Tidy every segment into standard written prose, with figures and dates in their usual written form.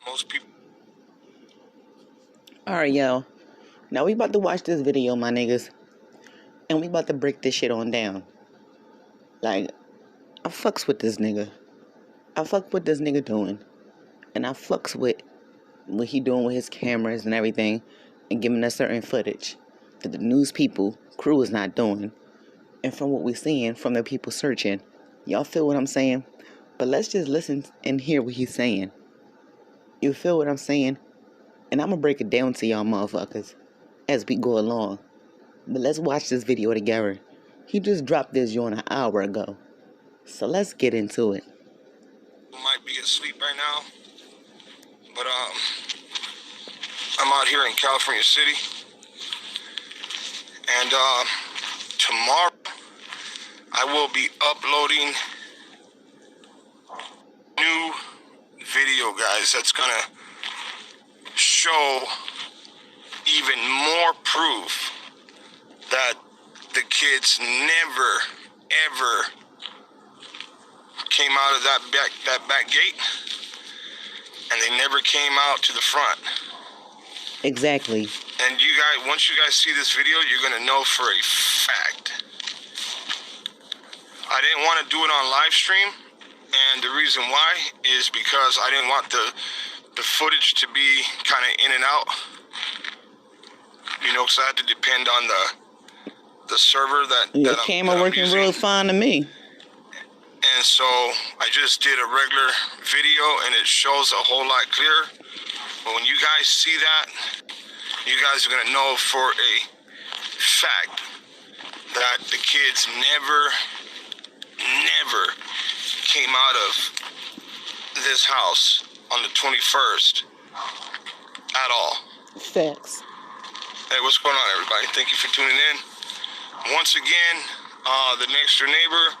Most people. Alright, y'all. Now we about to watch this video, my niggas. And we about to break this shit on down. Like, I fucks with this nigga. I fuck what this nigga doing. And I fucks with what he doing with his cameras and everything. And giving us certain footage that the news people, crew is not doing. And from what we seeing, from the people searching. Y'all feel what I'm saying? But let's just listen and hear what he's saying. You feel what I'm saying? And I'm gonna break it down to y'all motherfuckers as we go along. But let's watch this video together. He just dropped this joint an hour ago. So let's get into it. Might be asleep right now, but I'm out here in California City, and tomorrow I will be uploading new video, guys. That's gonna show even more proof that the kids never ever came out of that back gate, and they never came out to the front. Exactly. And you guys, once you guys see this video, you're gonna know for a fact. I didn't want to do it on live stream, and the reason why is because I didn't want the footage to be kind of in and out. You know, because I had to depend on the server Your camera working real fine to me. And so I just did a regular video, and it shows a whole lot clearer. But when you guys see that, you guys are going to know for a fact that the kids never came out of this house on the 21st at all. Facts. Hey, what's going on, everybody? Thank you for tuning in. Once again, the next door neighbor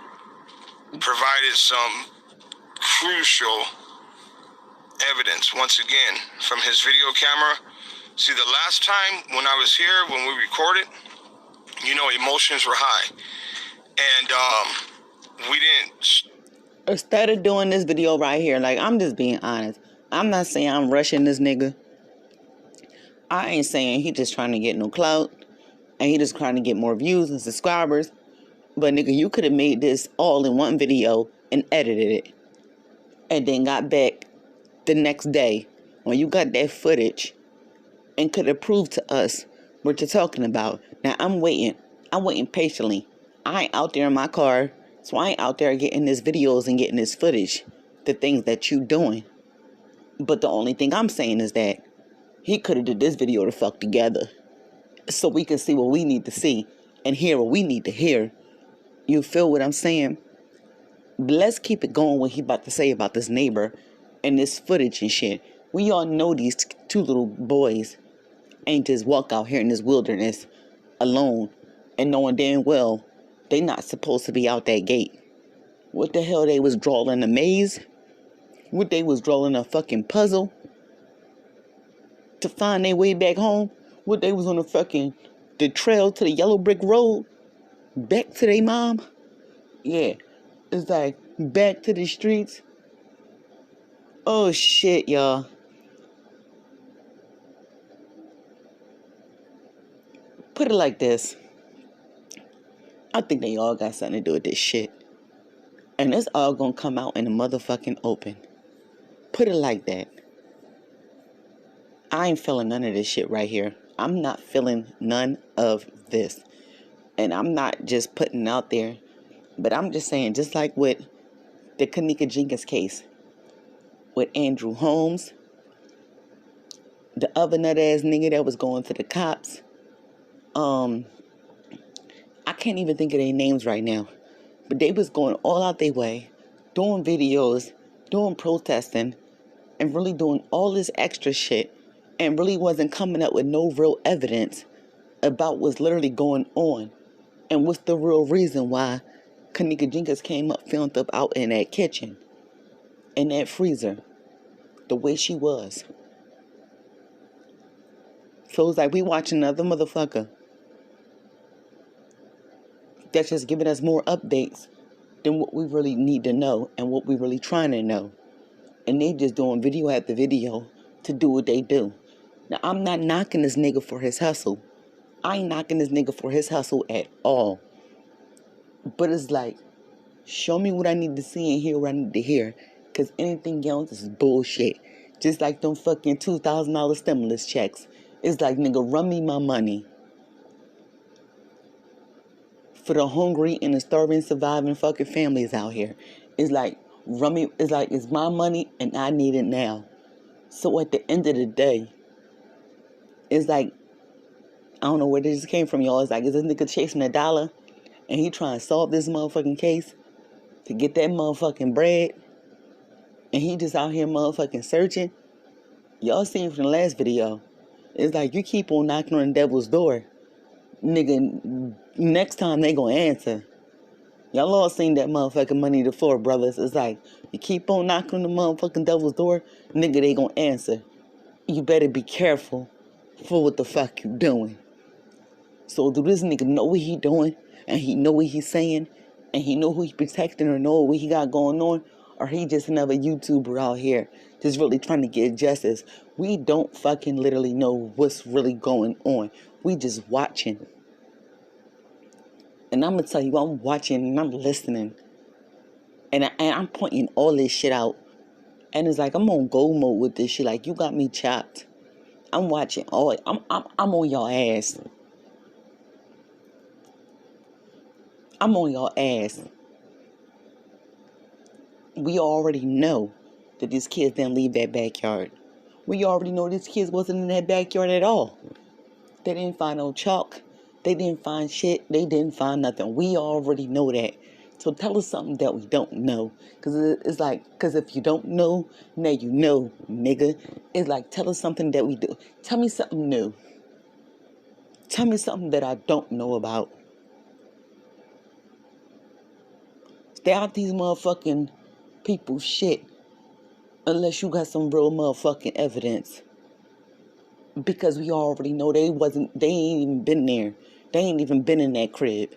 provided some crucial evidence, once again, from his video camera. See, the last time when I was here, when we recorded, you know, emotions were high. And we didn't... Instead of doing this video right here, like, I'm just being honest. I'm not saying I'm rushing this nigga. I ain't saying he just trying to get no clout. And he just trying to get more views and subscribers. But, nigga, you could have made this all in one video and edited it. And then got back the next day when you got that footage and could have proved to us what you're talking about. Now, I'm waiting. I'm waiting patiently. I ain't out there in my car, so I ain't out there getting this videos and getting this footage, the things that you doing. But the only thing I'm saying is that he could have did this video to fuck together so we can see what we need to see and hear what we need to hear. You feel what I'm saying? But let's keep it going what he about to say about this neighbor and this footage and shit. We all know these two little boys ain't just walk out here in this wilderness alone and knowing damn well they not supposed to be out that gate. What the hell they was drawing a maze? What they was drawing a fucking puzzle to find their way back home? What they was on the trail to the yellow brick road back to their mom? Yeah, it's like back to the streets. Oh shit, y'all. Put it like this. I think they all got something to do with this shit. And it's all gonna come out in the motherfucking open. Put it like that. I ain't feeling none of this shit right here. I'm not feeling none of this. And I'm not just putting it out there, but I'm just saying, just like with the Kenneka Jenkins case, with Andrew Holmes, the other nut-ass nigga that was going to the cops, I can't even think of their names right now, but they was going all out their way, doing videos, doing protesting, and really doing all this extra shit, and really wasn't coming up with no real evidence about what's literally going on, and what's the real reason why Kenneka Jenkins came up, filmed up out in that kitchen, in that freezer, the way she was. So it's like we watching another motherfucker that's just giving us more updates than what we really need to know and what we really trying to know. And they just doing video after video to do what they do. Now, I'm not knocking this nigga for his hustle. I ain't knocking this nigga for his hustle at all. But it's like, show me what I need to see and hear what I need to hear. Because anything else is bullshit. Just like them fucking $2,000 stimulus checks. It's like, nigga, run me my money. For the hungry and the starving, surviving fucking families out here. It's like, run me, it's like, it's my money and I need it now. So at the end of the day, it's like, I don't know where this came from, y'all. It's like, is this nigga chasing $1 and he trying to solve this motherfucking case to get that motherfucking bread? And he just out here motherfucking searching. Y'all seen from the last video. It's like, you keep on knocking on the devil's door. Nigga, next time they gonna answer. Y'all all seen that motherfucking Money to Four, brothers. It's like, you keep on knocking on the motherfucking devil's door, nigga, they gonna answer. You better be careful for what the fuck you doing. So do this nigga know what he doing, and he know what he's saying, and he know who he protecting or know what he got going on, or he just another YouTuber out here just really trying to get justice? We don't fucking literally know what's really going on. We just watching. And I'm gonna tell you, I'm watching and I'm listening, and I'm pointing all this shit out, and it's like I'm on go mode with this shit. Like, you got me chopped. I'm watching all. I'm on y'all ass. I'm on y'all ass. We already know that these kids didn't leave that backyard. We already know these kids wasn't in that backyard at all. They didn't find no chalk. They didn't find shit. They didn't find nothing. We already know that. So tell us something that we don't know. Because it's like, because if you don't know, now you know, nigga. It's like, tell us something that we do. Tell me something new. Tell me something that I don't know about. Stay out these motherfucking people's shit unless you got some real motherfucking evidence. Because we already know they ain't even been there. They ain't even been in that crib.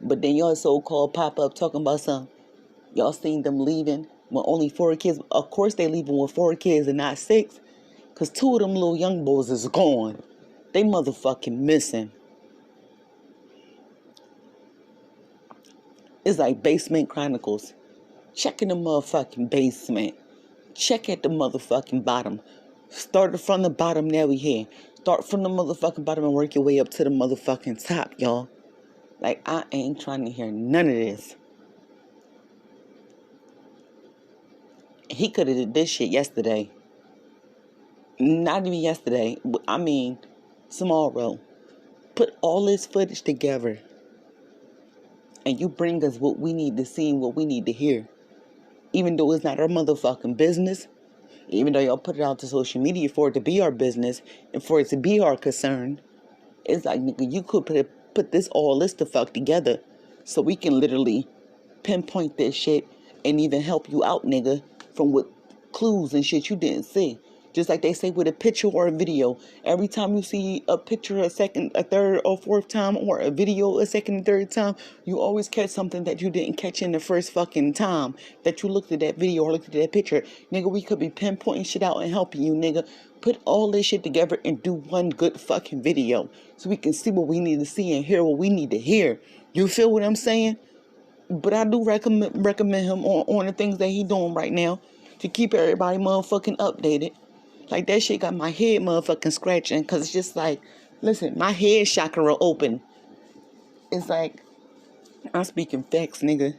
But then y'all so-called pop up talking about something. Y'all seen them leaving with only 4 kids. Of course they leaving with 4 kids and not 6. Because 2 of them little young boys is gone. They motherfucking missing. It's like Basement Chronicles. Check in the motherfucking basement. Check at the motherfucking bottom. Started from the bottom, now we here. Start from the motherfucking bottom and work your way up to the motherfucking top, y'all. Like, I ain't trying to hear none of this. He could have did this shit yesterday. Not even yesterday. I mean, tomorrow. Put all this footage together. And you bring us what we need to see and what we need to hear. Even though it's not our motherfucking business. Even though y'all put it out to social media for it to be our business. And for it to be our concern. It's like, nigga, you could put all this the fuck together. So we can literally pinpoint this shit. And even help you out, nigga. From what clues and shit you didn't see. Just like they say with a picture or a video. Every time you see a picture a second, a third or fourth time, or a video a second and third time, you always catch something that you didn't catch in the first fucking time that you looked at that video or looked at that picture. Nigga, we could be pinpointing shit out and helping you, nigga. Put all this shit together and do one good fucking video so we can see what we need to see and hear what we need to hear. You feel what I'm saying? But I do recommend him on the things that he doing right now to keep everybody motherfucking updated. Like, that shit got my head motherfucking scratching. Because it's just like, listen, my head chakra open. It's like, I'm speaking facts, nigga.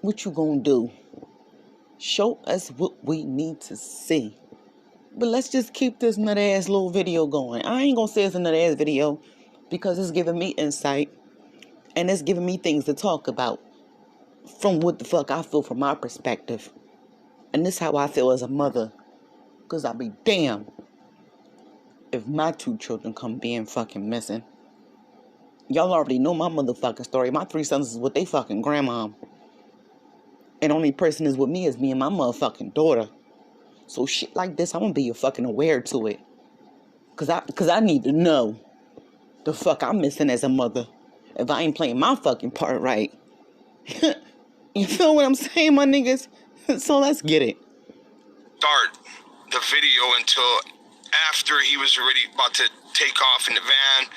What you gonna do? Show us what we need to see. But let's just keep this nut ass little video going. I ain't gonna say it's a nut ass video. Because it's giving me insight. And it's giving me things to talk about. From what the fuck I feel from my perspective. And this is how I feel as a mother. Because I'll be damned if my 2 children come being fucking missing. Y'all already know my motherfucking story. My 3 sons is with they fucking grandma. And only person is with me is me and my motherfucking daughter. So shit like this, I'm gonna be fucking aware to it. Cause I need to know the fuck I'm missing as a mother. If I ain't playing my fucking part right. You feel what I'm saying, my niggas? So let's get it. Start the video until after he was already about to take off in the van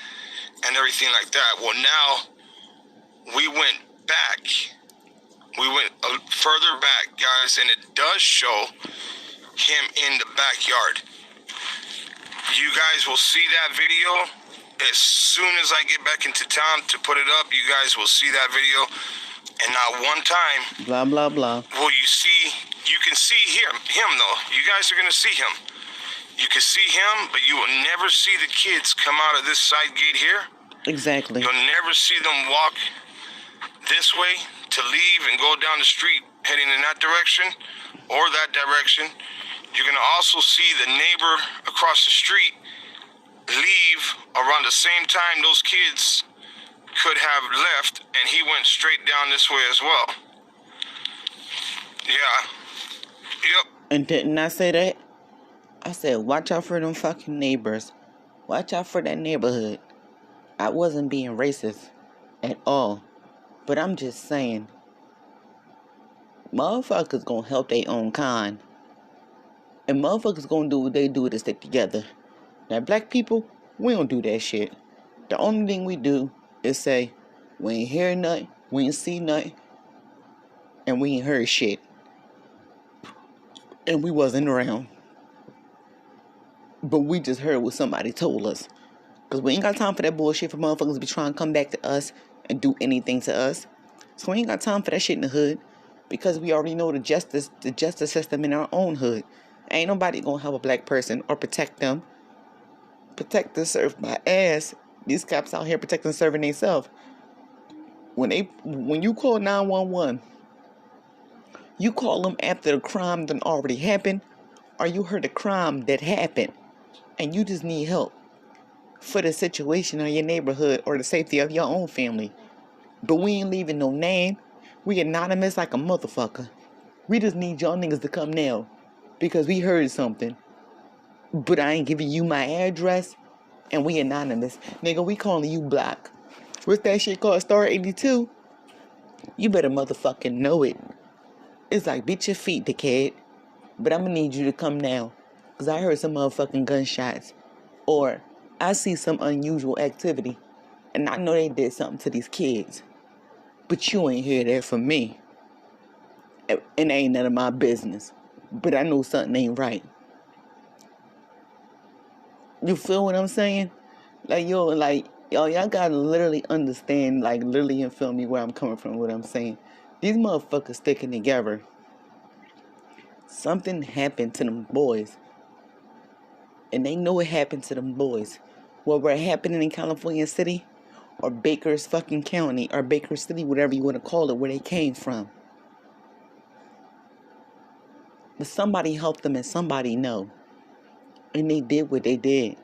and everything like that. Well, now we went back. We went further back, guys, and it does show him in the backyard. You guys will see that video as soon as I get back into town to put it up. You guys will see that video, and not one time Blah, blah, blah. will you see. You can see him though. You guys are gonna see him. You can see him, but you will never see the kids come out of this side gate here. Exactly. You'll never see them walk this way to leave and go down the street heading in that direction or that direction. You're going to also see the neighbor across the street leave around the same time those kids could have left, and he went straight down this way as well. Yeah. Yep. And didn't I say that? I said, watch out for them fucking neighbors. Watch out for that neighborhood. I wasn't being racist at all. But I'm just saying, motherfuckers gonna help their own kind. And motherfuckers gonna do what they do to stick together. Now, black people, we don't do that shit. The only thing we do is say, we ain't hear nothing, we ain't see nothing, and we ain't heard shit. And we wasn't around. But we just heard what somebody told us. Because we ain't got time for that bullshit for motherfuckers to be trying to come back to us and do anything to us. So we ain't got time for that shit in the hood. Because we already know the justice system in our own hood. Ain't nobody gonna help a black person or protect them. Protect and serve my ass. These cops out here protecting and serving themselves. When you call 911, you call them after the crime done already happened, or you heard a crime that happened, and you just need help for the situation of your neighborhood or the safety of your own family. But we ain't leaving no name. We anonymous like a motherfucker. We just need y'all niggas to come now because we heard something. But I ain't giving you my address, and we anonymous. Nigga, we calling you block. What's that shit called? Star 82? You better motherfucking know it. It's like, beat your feet, dickhead. But I'm gonna need you to come now. Because I heard some motherfucking gunshots. Or I see some unusual activity. And I know they did something to these kids. But you ain't hear that from me. And it ain't none of my business. But I know something ain't right. You feel what I'm saying? Like, y'all gotta literally understand, like, literally and feel me where I'm coming from, what I'm saying. These motherfuckers sticking together. Something happened to them boys. And they know it happened to them boys. Whether it happening in California City, or Baker's fucking County, or Baker City, whatever you want to call it, where they came from. But somebody helped them and somebody know. And they did what they did.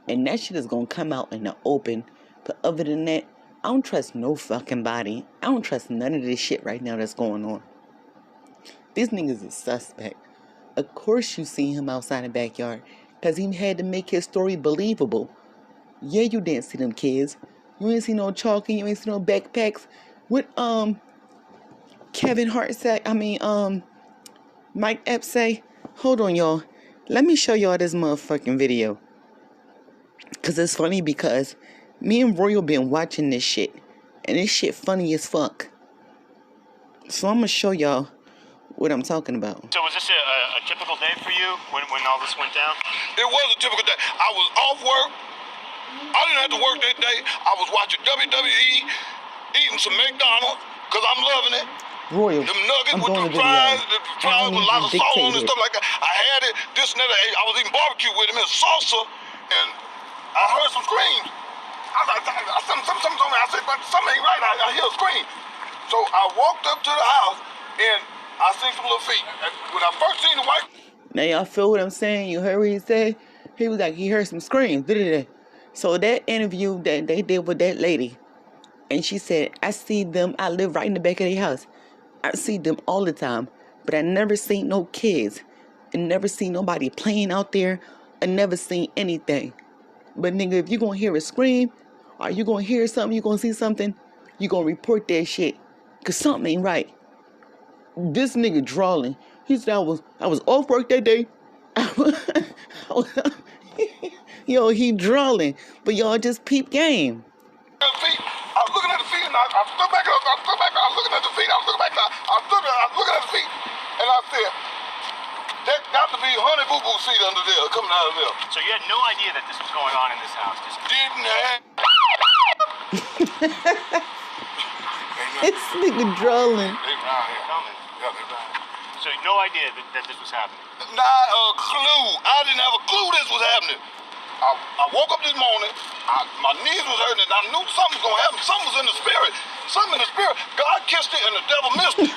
And that shit is going to come out in the open. But other than that, I don't trust no fucking body. I don't trust none of this shit right now that's going on. This nigga's a suspect. Of course you see him outside the backyard. Because he had to make his story believable. Yeah, you didn't see them kids. You ain't see no chalking. You ain't see no backpacks. What, Kevin Hart said, Mike Epps say, hold on, y'all. Let me show y'all this motherfucking video. Because it's funny because me and Royal been watching this shit. And this shit funny as fuck. So I'm going to show y'all what I'm talking about. So was this a typical day for you when all this went down? It was a typical day. I was off work. I didn't have to work that day. I was watching WWE, eating some McDonald's, because I'm loving it. Royal, Them nuggets I'm with doing the a fries video. with a lot of salt on and Dictated. stuff like that. I had it, this and that. I was eating barbecue with him in salsa, and I heard some screams. Something told me, I said, but something ain't right. I hear a scream. So I walked up to the house, and I seen some little feet. When I first seen the white... Now y'all feel what I'm saying? You heard what he said? He was like, he heard some screams. So that interview that they did with that lady, and she said, I see them, I live right in the back of their house. I see them all the time, but I never seen no kids. And never seen nobody playing out there. I never seen anything. But nigga, if you gonna hear a scream, or you gonna hear something, you gonna see something, you gonna report that shit. Cause something ain't right. This nigga drawing. He said I was off work that day. Yo, he drawing. But y'all just peep game. I was looking at the feet, and I stood back up. I stood back. I was looking at the feet. I was looking back. I stood there. I was looking at the feet, and I said, "There got to be Honey Boo Boo feet under there, coming out of there." So you had no idea that this was going on in this house? Just Didn't have. This nigga drawing. They round here. coming. Yeah, they round. So no idea that this was happening? Not a clue. I didn't have a clue this was happening. I woke up this morning, my knees was hurting, and I knew something was going to happen. Something was in the spirit. Something in the spirit. God kissed it, and the devil missed it.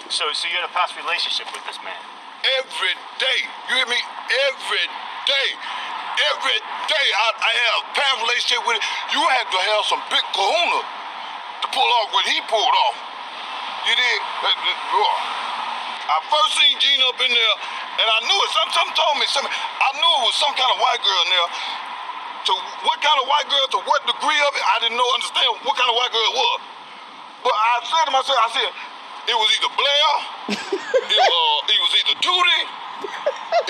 So you had a past relationship with this man? Every day. You hear me? Every day. Every day I have a past relationship with it. You had to have some big kahuna to pull off what he pulled off. You did? I first seen Gina up in there, and I knew it. Something told me something. I knew it was some kind of white girl in there. So what kind of white girl, to what degree of it, I didn't understand what kind of white girl it was. But I said to myself, it was either Blair, it was either Tootie,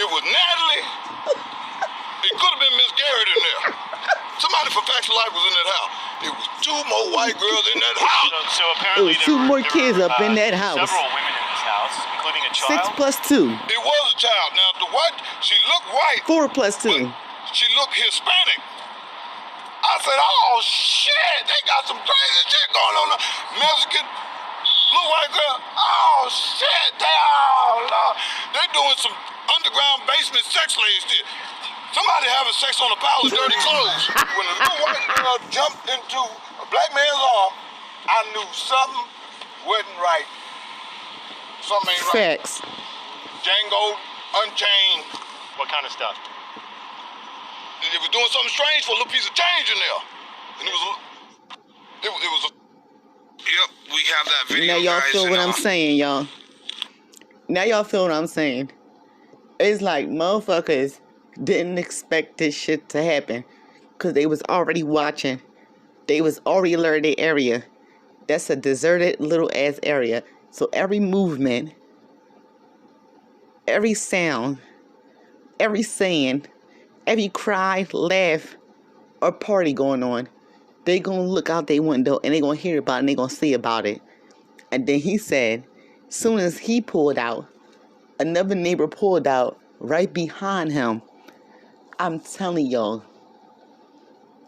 it was Natalie, it could have been Miss Garrett in there. Somebody from Facts of Life was in that house. It was 2 more white girls in that house. So apparently It was 2 more kids up in that house. Several women in this house, including a child. 6 + 2. It was a child. Now, the white, she looked white. 4 + 2. She looked Hispanic. I said, oh, shit, they got some crazy shit going on. Mexican, little white girl. Oh, shit, they doing some underground basement sex slave shit. Somebody having sex on a pile of dirty clothes. When the little white girl jumped into a black man's arm, I knew something wasn't right. Something ain't right. Facts. Django, Unchained. What kind of stuff? It was doing something strange for a little piece of change in there. And it was a... Yep, we have that video, Now y'all guys, feel what I'm saying, y'all. Now y'all feel what I'm saying. It's like motherfuckers didn't expect this shit to happen. Because they was already watching. They was already alerted area. That's a deserted little ass area. So every movement, every sound, every saying, every cry, laugh, or party going on, they gonna look out their window and they gonna hear about it and they gonna see about it. And then he said, soon as he pulled out, another neighbor pulled out right behind him. I'm telling y'all,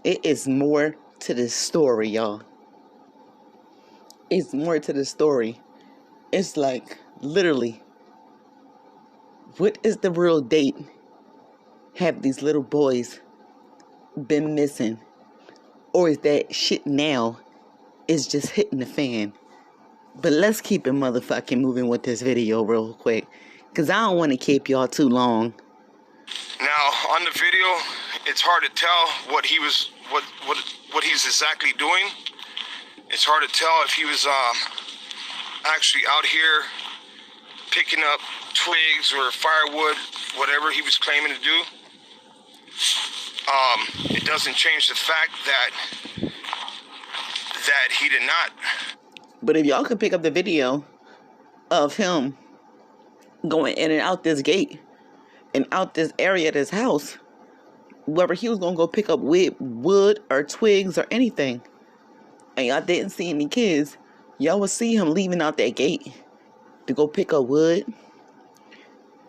it is more to the story, y'all. It's more to the story. It's like, literally, what is the real date? Have these little boys been missing? Or is that shit now is just hitting the fan? But let's keep it motherfucking moving with this video real quick. Because I don't want to keep y'all too long. Now, on the video, it's hard to tell what he's exactly doing. It's hard to tell if he was actually out here picking up twigs or firewood, whatever he was claiming to do. It doesn't change the fact that he did not. But if y'all could pick up the video of him going in and out this gate and out this area of this house, whether he was gonna go pick up wood or twigs or anything, and y'all didn't see any kids, y'all would see him leaving out that gate to go pick up wood,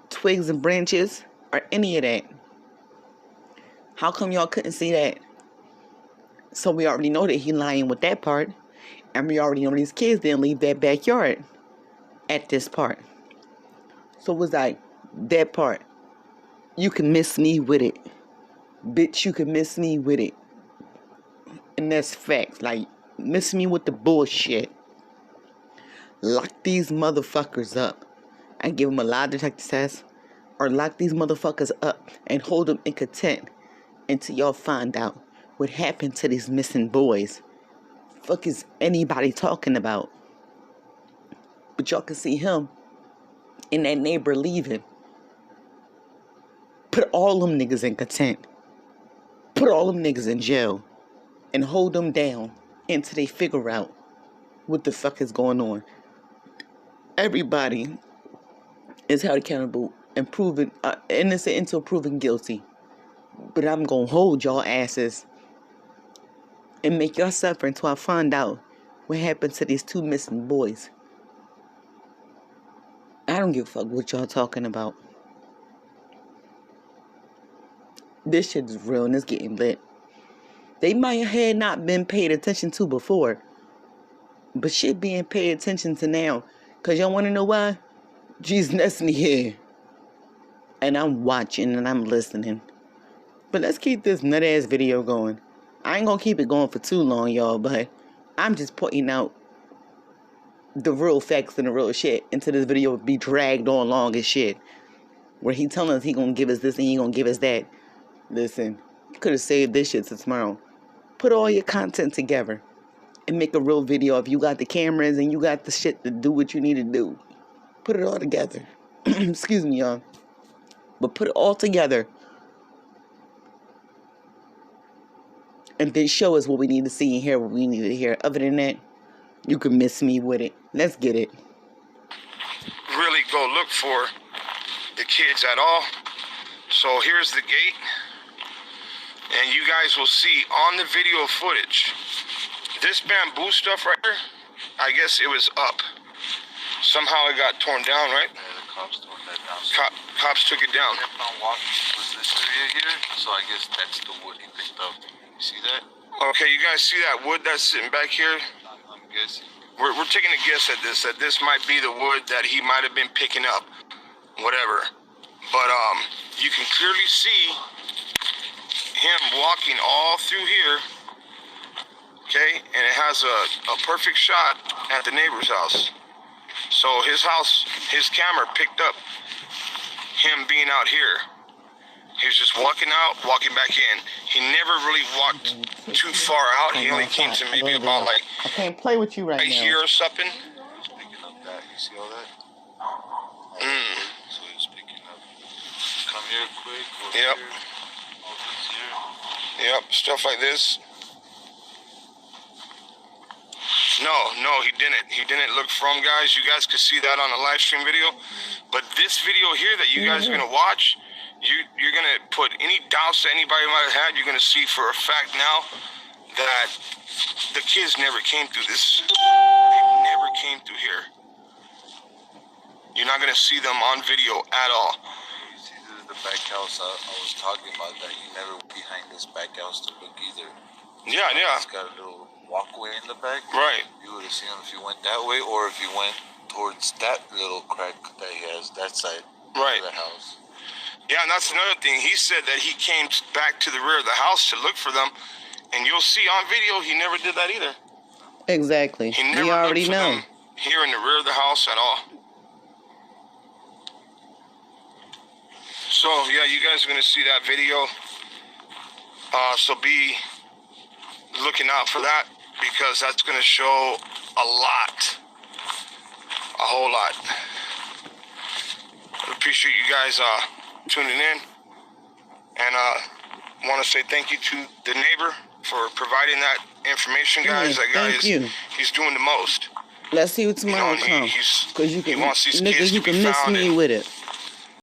twigs and branches, or any of that. How come y'all couldn't see that? So we already know that he lying with that part, and we already know these kids didn't leave that backyard at this part. So it was like, that part, you can miss me with it. Bitch, you can miss me with it. And that's facts. Like, miss me with the bullshit. Lock these motherfuckers up and give them a lie detector test, or lock these motherfuckers up and hold them in contempt until y'all find out what happened to these missing boys. Fuck is anybody talking about? But y'all can see him and that neighbor leaving. Put all them niggas in contempt. Put all them niggas in jail. And hold them down until they figure out what the fuck is going on. Everybody is held accountable and proven innocent until proven guilty. But I'm gonna hold y'all asses and make y'all suffer until I find out what happened to these 2 missing boys. I don't give a fuck what y'all talking about. This shit is real and it's getting lit. They might have not been paid attention to before, but shit being paid attention to now. Cause y'all wanna know why? G's Destiny here. And I'm watching and I'm listening. But let's keep this nut ass video going. I ain't gonna keep it going for too long, y'all, but I'm just pointing out the real facts and the real shit until this video would be dragged on long as shit. Where he telling us he gonna give us this and he gonna give us that. Listen, you could have saved this shit to tomorrow. Put all your content together and make a real video if you got the cameras and you got the shit to do what you need to do. Put it all together. Excuse me, y'all. But put it all together. And then show us what we need to see and hear what we need to hear. Other than that, you can miss me with it. Let's get it. Really go look for the kids at all. So here's the gate. And you guys will see on the video footage, this bamboo stuff right here, I guess it was up. Somehow it got torn down, right? Yeah, the cops tore that down. Cops took it down. Kept on walking towards this area here, so I guess that's the wood he picked up. You see that? Okay, you guys see that wood that's sitting back here? I'm guessing. We're taking a guess at this, that this might be the wood that he might have been picking up, whatever. But you can clearly see him walking all through here, okay? And it has a perfect shot at the neighbor's house. So his house, his camera picked up him being out here. He was just walking out, walking back in. He never really walked too far out. He only came to maybe about like I can't play with you right now. here or something. He's picking up that. You see all that? So he's picking up. Come here quick. Go Yep. here. All this here. Yep, stuff like this. No, he didn't. He didn't look from, guys. You guys could see that on the live stream video. But this video here that you guys are gonna watch, you're gonna put any doubts that anybody might have had. You're gonna see for a fact now that the kids never came through this. They never came through here. You're not gonna see them on video at all. You see, this is the back house I was talking about. That you never went behind this back house to look either. Yeah. It's got a little walkway in the back. Right. You would have seen him if you went that way, or if you went towards that little crack that he has, that side Right. of the house. Yeah, and that's another thing. He said that he came back to the rear of the house to look for them, and you'll see on video he never did that either. Exactly. He never We already looked for know. them here in the rear of the house at all. So yeah, you guys are gonna see that video. So be looking out for that, because that's gonna show a whole lot. I appreciate you guys tuning in, and want to say thank you to the neighbor for providing that information, guys. Yeah, that guy thank you. He's doing the most. Let's see what tomorrow You know, comes. he Because you can, wants these niggas, kids you to be can miss found me and- with it.